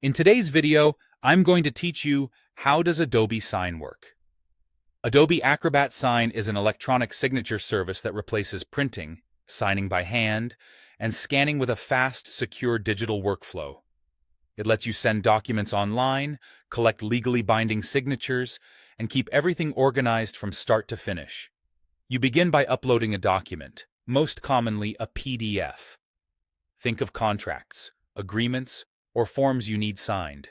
In today's video, I'm going to teach you how does Adobe Sign work. Adobe Acrobat Sign is an electronic signature service that replaces printing, signing by hand, and scanning with a fast, secure digital workflow. It lets you send documents online, collect legally binding signatures, and keep everything organized from start to finish. You begin by uploading a document, most commonly a PDF. Think of contracts, agreements, or forms you need signed.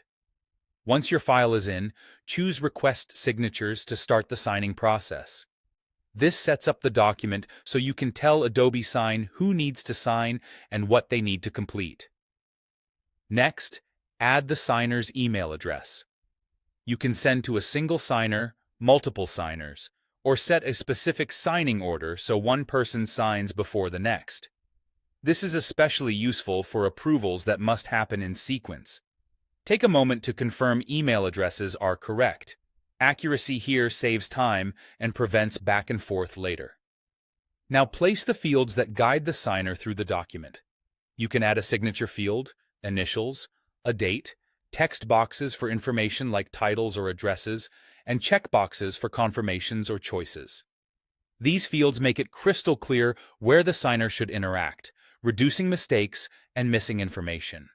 Once your file is in, choose Request Signatures to start the signing process. This sets up the document so you can tell Adobe Sign who needs to sign and what they need to complete. Next, add the signer's email address. You can send to a single signer, multiple signers, or set a specific signing order so one person signs before the next. This is especially useful for approvals that must happen in sequence. Take a moment to confirm email addresses are correct. Accuracy here saves time and prevents back and forth later. Now place the fields that guide the signer through the document. You can add a signature field, initials, a date, text boxes for information like titles or addresses, and check boxes for confirmations or choices. These fields make it crystal clear where the signer should interact, reducing mistakes and missing information.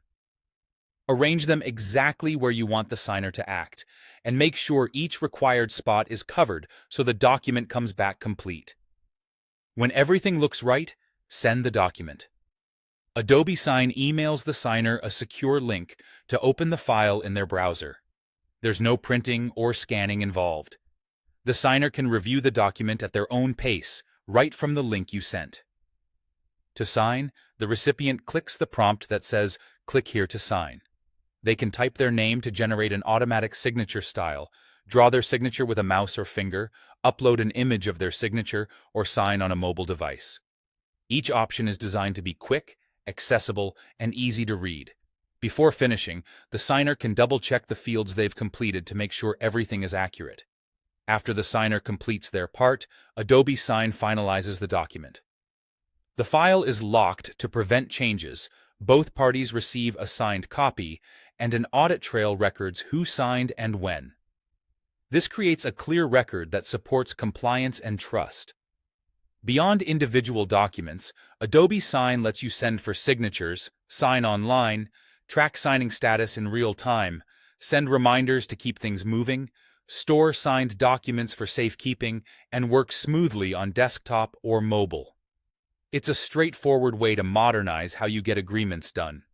Arrange them exactly where you want the signer to act, and make sure each required spot is covered so the document comes back complete. When everything looks right, send the document. Adobe Sign emails the signer a secure link to open the file in their browser. There's no printing or scanning involved. The signer can review the document at their own pace, right from the link you sent. To sign, the recipient clicks the prompt that says, "Click here to sign." They can type their name to generate an automatic signature style, draw their signature with a mouse or finger, upload an image of their signature, or sign on a mobile device. Each option is designed to be quick, accessible, and easy to read. Before finishing, the signer can double-check the fields they've completed to make sure everything is accurate. After the signer completes their part, Adobe Sign finalizes the document. The file is locked to prevent changes. Both parties receive a signed copy, and an audit trail records who signed and when. This creates a clear record that supports compliance and trust. Beyond individual documents, Adobe Sign lets you send for signatures, sign online, track signing status in real time, send reminders to keep things moving, store signed documents for safekeeping, and work smoothly on desktop or mobile. It's a straightforward way to modernize how you get agreements done.